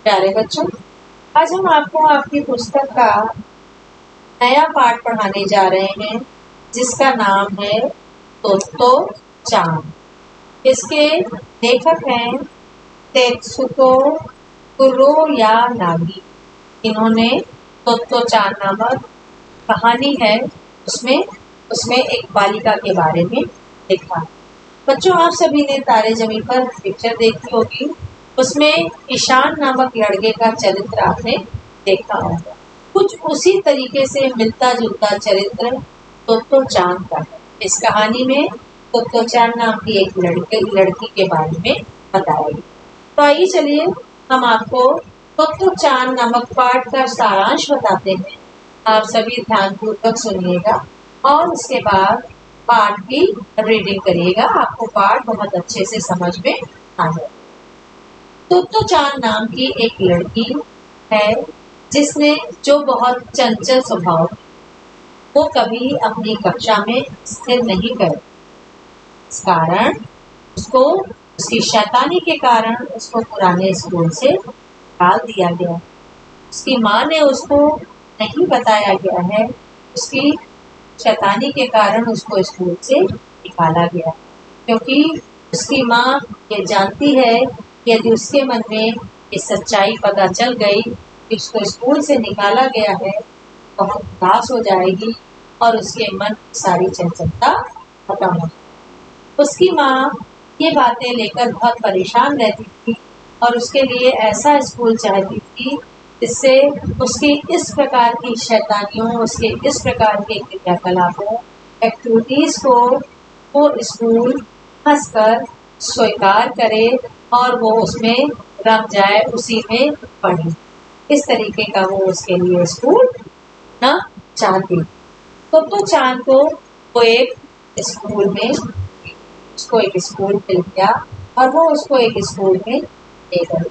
प्यारे बच्चों, आज हम आपको आपकी पुस्तक का नया पाठ पढ़ाने जा रहे हैं जिसका नाम है तोत्तो चान। इसके लेखक हैं तेत्सुको कुरोयानागी। इन्होंने तोत्तो चान नामक कहानी है उसमें उसमें एक बालिका के बारे में लिखा। बच्चों, आप सभी ने तारे जमीन पर पिक्चर देखी होगी। उसमें ईशान नामक लड़के का चरित्र आपने देखा होगा। कुछ उसी तरीके से मिलता जुलता चरित्र तोत्तो चान का है। इस कहानी में तोत्तो चान नाम की एक लड़की के बारे में बताया गया। तो आइए चलिए हम आपको तोत्तो चान नामक पाठ का सारांश बताते हैं। आप सभी ध्यानपूर्वक सुनिएगा और उसके बाद पाठ की रीडिंग करिएगा। आपको पाठ बहुत अच्छे से समझ में आ जाए। तोत्तो चान नाम की एक लड़की है जिसने जो बहुत चंचल स्वभाव, वो कभी अपनी कक्षा में स्थिर नहीं कर। इस कारण उसको उसकी शैतानी के कारण उसको पुराने स्कूल से निकाल दिया गया। उसकी माँ ने उसको नहीं बताया गया है, उसकी शैतानी के कारण उसको स्कूल से निकाला गया, क्योंकि उसकी माँ ये जानती है कि यदि उसके मन में ये सच्चाई पता चल गई कि उसको स्कूल से निकाला गया है, बहुत उदास हो जाएगी और उसके मन की सारी चंचलता खत्म हो जाएगी। उसकी माँ ये बातें लेकर बहुत परेशान रहती थी और उसके लिए ऐसा स्कूल चाहती थी जिससे उसकी इस प्रकार की शैतानियों, उसके इस प्रकार के क्रियाकलापों, एक्टिविटीज को वो स्कूल हंसकर स्वीकार करे और वो उसमें रम जाए, उसी में पढ़े। इस तरीके का वो उसके लिए स्कूल ना चाहती। तोत्तो चान को वो एक स्कूल में उसको एक स्कूल मिल गया और वो उसको एक स्कूल में ले गई।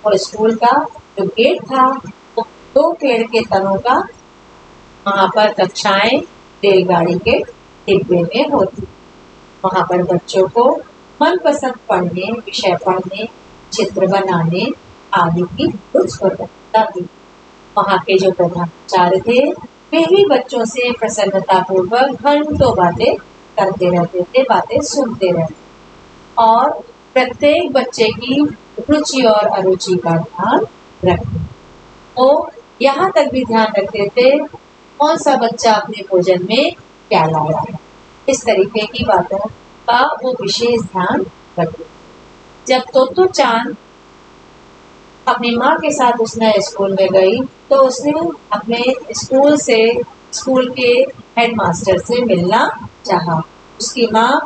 और स्कूल का जो गेट था वो 2 पेड़ के तनों का, वहाँ पर कक्षाएं रेलगाड़ी के डिब्बे में होती। वहाँ पर बच्चों को मनपसंद पढ़ने, विषय पढ़ने, चित्र बनाने आदि की कुछ स्वतंत्रता थी। वहाँ के जो प्रधानाचार्य थे वे भी बच्चों से प्रसन्नता पूर्वक घंटों बातें करते रहते थे, बातें सुनते रहते और प्रत्येक बच्चे की रुचि और अरुचि का ध्यान रखते। तो यहाँ तक भी ध्यान रखते थे कौन सा बच्चा अपने भोजन में क्या लाया है। इस तरीके की बातों का वो विशेष ध्यान रखते। जब तोत्तो चान अपनी माँ के साथ उस नए स्कूल में गई तो उसने अपने स्कूल के हेडमास्टर से मिलना चाहा। उसकी माँ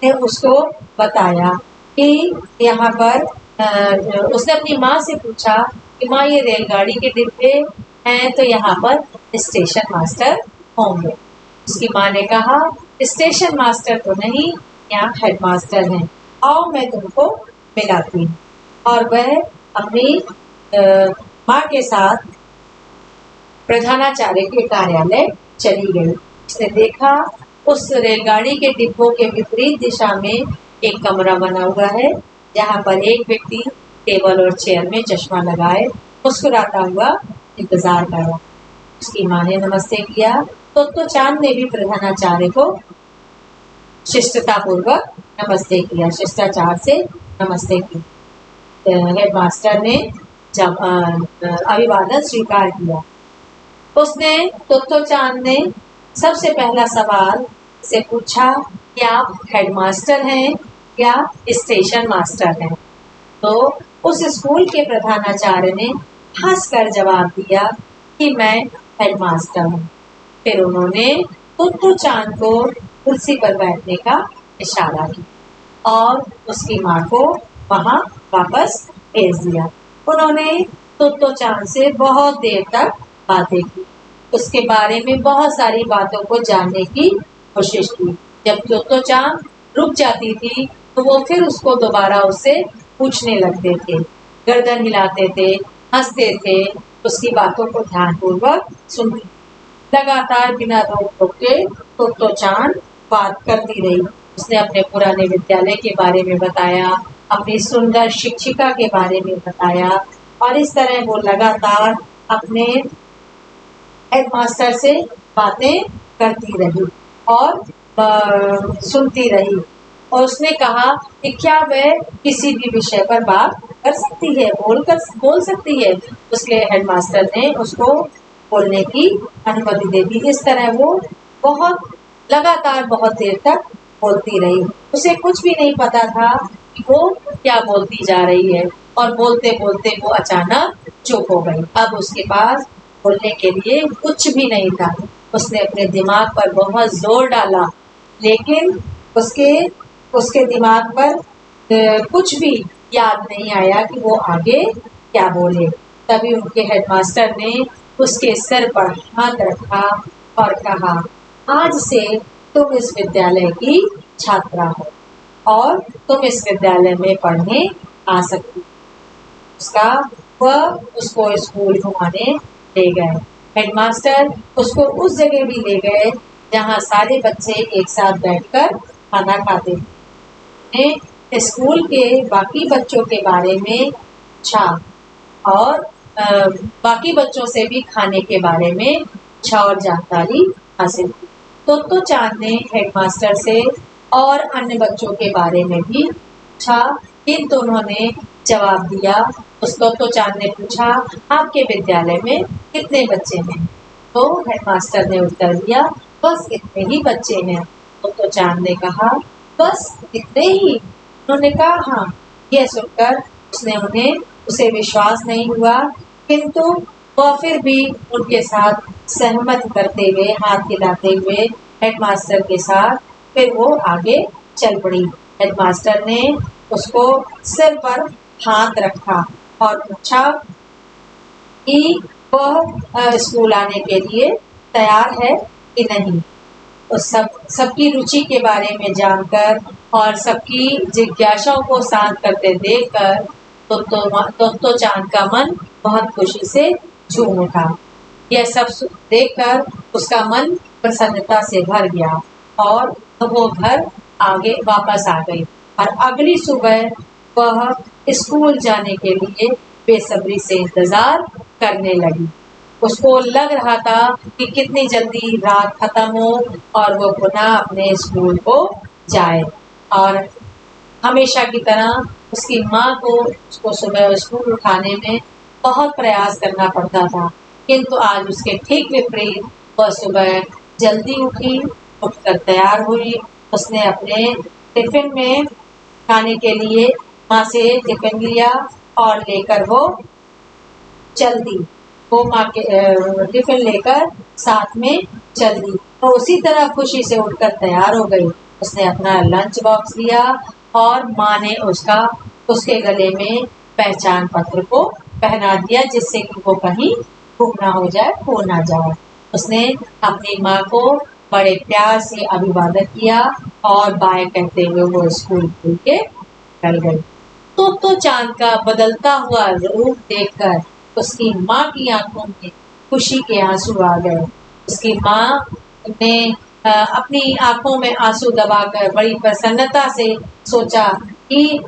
ने उसको बताया कि यहाँ पर उसने अपनी माँ से पूछा कि माँ, ये रेलगाड़ी के डिब्बे हैं तो यहाँ पर स्टेशन मास्टर होंगे। उसकी माँ ने कहा, स्टेशन मास्टर तो नहीं, यहाँ हेडमास्टर हैं, आओ मैं तुमको मिलाती हूँ। और वह अपनी माँ के साथ प्रधानाचार्य के कार्यालय चली गई। उसने देखा उस रेलगाड़ी के डिब्बों के विपरीत दिशा में एक कमरा बना हुआ है, जहाँ पर एक व्यक्ति टेबल और चेयर में चश्मा लगाए मुस्कुराता हुआ इंतजार कर रहा। उसकी माँ ने नमस्ते किया। तोत्तो चान ने भी प्रधानाचार्य को शिष्टता पूर्वक नमस्ते किया, शिष्टाचार से नमस्ते की। हेडमास्टर ने जब अभिवादन स्वीकार किया, उसने तोत्तो चान ने सबसे पहला सवाल से पूछा कि आप हेडमास्टर हैं या स्टेशन मास्टर हैं। तो उस स्कूल के प्रधानाचार्य ने हंसकर जवाब दिया कि मैं हेडमास्टर हूँ। फिर उन्होंने तोत्तो चान को कुर्सी पर बैठने का इशारा किया और उसकी माँ को वहाँ वापस भेज दिया। उन्होंने तोत्तो चान से बहुत देर तक बातें की, उसके बारे में बहुत सारी बातों को जानने की कोशिश की। जब तोत्तो चान रुक जाती थी तो वो फिर उसको दोबारा उससे पूछने लगते थे, गर्दन हिलाते थे, हंसते थे, उसकी बातों को ध्यानपूर्वक सुनते। लगातार बिना रोक टोक के तोत्तो चान बात करती रही। उसने अपने पुराने विद्यालय के बारे में बताया, अपनी सुंदर शिक्षिका के बारे में बताया और इस तरह वो लगातार अपने हेडमास्टर से बातें करती रही और सुनती रही और उसने कहा कि क्या वह किसी भी विषय पर बात कर सकती है, बोल सकती है। उसके हेडमास्टर ने उसको बोलने की अनुमति दे दी। इस तरह वो लगातार बहुत देर तक बोलती रही। उसे कुछ भी नहीं पता था कि वो क्या बोलती जा रही है और बोलते बोलते वो अचानक चुप हो गई। अब उसके पास बोलने के लिए कुछ भी नहीं था। उसने अपने दिमाग पर बहुत जोर डाला, लेकिन उसके दिमाग पर कुछ भी याद नहीं आया कि वो आगे क्या बोले। तभी उनके हेडमास्टर ने उसके सिर पर हाथ रखा और कहा, आज से तुम इस विद्यालय की छात्रा हो और तुम इस विद्यालय में पढ़ने आ सकती हो। वह उसको स्कूल घुमाने ले गए। हेडमास्टर उसको उस जगह भी ले गए जहाँ सारे बच्चे एक साथ बैठकर खाना खाते थे। स्कूल के बाकी बच्चों के बारे में पूछा और बाकी बच्चों से भी खाने के बारे में पूछा और जानकारी हासिल की। तो चांद ने हेडमास्टर से और अन्य बच्चों के बारे में भी पूछा, किंतु उन्होंने जवाब दिया। उस तो चांद ने पूछा, आपके विद्यालय में कितने बच्चे हैं? तो हेडमास्टर ने उत्तर दिया, बस इतने ही बच्चे हैं। तो चांद ने कहा, बस इतने ही? उन्होंने कहा, हाँ। यह सुनकर उसे विश्वास नहीं हुआ, किंतु वह फिर भी उनके साथ सहमत करते हुए, हाथ हिलाते हुए हेडमास्टर के साथ फिर वो आगे चल पड़ी। हेडमास्टर ने उसको सिर पर हाथ रखा और पूछा कि वह स्कूल आने के लिए तैयार है कि नहीं। उस सबकी रुचि के बारे में जानकर और सबकी जिज्ञासाओं को शांत करते देखकर तो चांद का मन बहुत खुशी से झूम उठा। यह सब देखकर उसका मन प्रसन्नता से भर गया और वो घर आगे वापस आ गई और अगली सुबह वह स्कूल जाने के लिए बेसब्री से इंतजार करने लगी। उसको लग रहा था कि कितनी जल्दी रात खत्म हो और वो पुनः अपने स्कूल को जाए। और हमेशा की तरह उसकी माँ को उसको सुबह स्कूल उठाने में बहुत प्रयास करना पड़ता था, किंतु आज उसके ठीक विपरीत वह सुबह जल्दी उठी, उठकर तैयार हुई। उसने अपने टिफिन में खाने के लिए माँ से टिफिन लिया और लेकर वो चल दी। वो माँ के टिफिन लेकर साथ में चल दी। तो उसी तरह खुशी से उठकर तैयार हो गई। उसने अपना लंच बॉक्स लिया और माँ ने उसके गले में पहचान पत्र को पहना दिया, जिससे कि वो कहीं गुम ना हो जाए, खो ना जाए। उसने अपनी माँ को बड़े प्यार से अभिवादन किया और बाय कहते हुए वो स्कूल खुल के निकल गई। तो चांद का बदलता हुआ रूप देखकर उसकी माँ की आंखों में खुशी के आंसू आ गए। उसकी माँ ने अपनी आंखों में आंसू दबाकर बड़ी प्रसन्नता से सोचा कि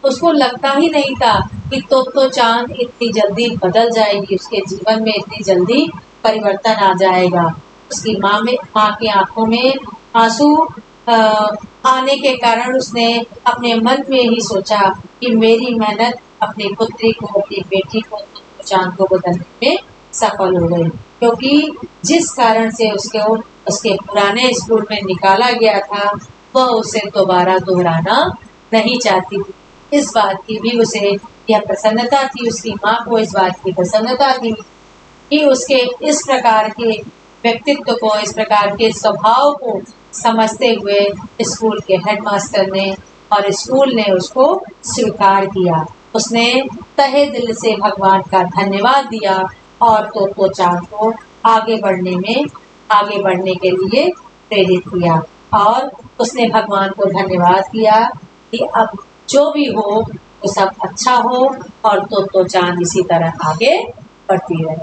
उसको लगता ही नहीं था कि तो चांद इतनी जल्दी बदल जाएगी, उसके जीवन में इतनी जल्दी परिवर्तन आ जाएगा। उसकी माँ की आंखों में आंसू आने के कारण उसने अपने मन में ही सोचा कि मेरी मेहनत अपनी पुत्री को, अपनी बेटी को, चांद को बदलने में सफल हो गई, क्योंकि जिस कारण से उसके पुराने स्कूल में निकाला गया था वह उसे दोबारा दोहराना नहीं चाहती थी। इस बात की भी उसे यह प्रसन्नता थी, उसकी माँ को इस बात की प्रसन्नता थी कि उसके इस प्रकार के व्यक्तित्व को, इस प्रकार के स्वभाव को समझते हुए स्कूल के हेडमास्टर ने और स्कूल ने उसको स्वीकार किया। उसने तहे दिल से भगवान का धन्यवाद दिया और तो चांद को आगे बढ़ने के लिए प्रेरित किया और उसने भगवान को धन्यवाद किया कि अब जो भी हो वो सब अच्छा हो और तो चांद इसी तरह आगे बढ़ती रहे।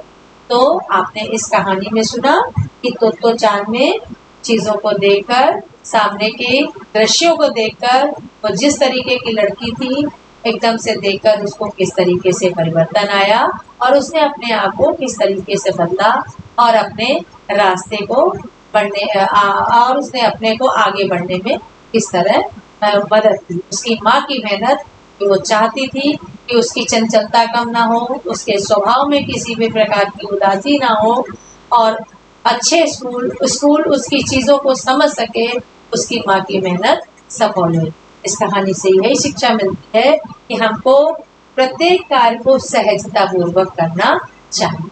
तो आपने इस कहानी में सुना कि तो चांद में चीज़ों को देखकर सामने के दृश्यों को देखकर वो जिस तरीके की लड़की थी, एकदम से देखकर उसको किस तरीके से परिवर्तन आया और उसने अपने आप को किस तरीके से बदला और अपने रास्ते को और उसने अपने को आगे बढ़ने में किस तरह मदद की। उसकी माँ की मेहनत कि वो चाहती थी कि उसकी चंचलता कम ना हो, उसके स्वभाव में किसी भी प्रकार की उदासी ना हो और अच्छे स्कूल उसकी चीज़ों को समझ सके, उसकी माँ की मेहनत सफल हुई। इस कहानी से यही शिक्षा मिलती है कि हमको प्रत्येक कार्य को सहजता पूर्वक करना चाहिए।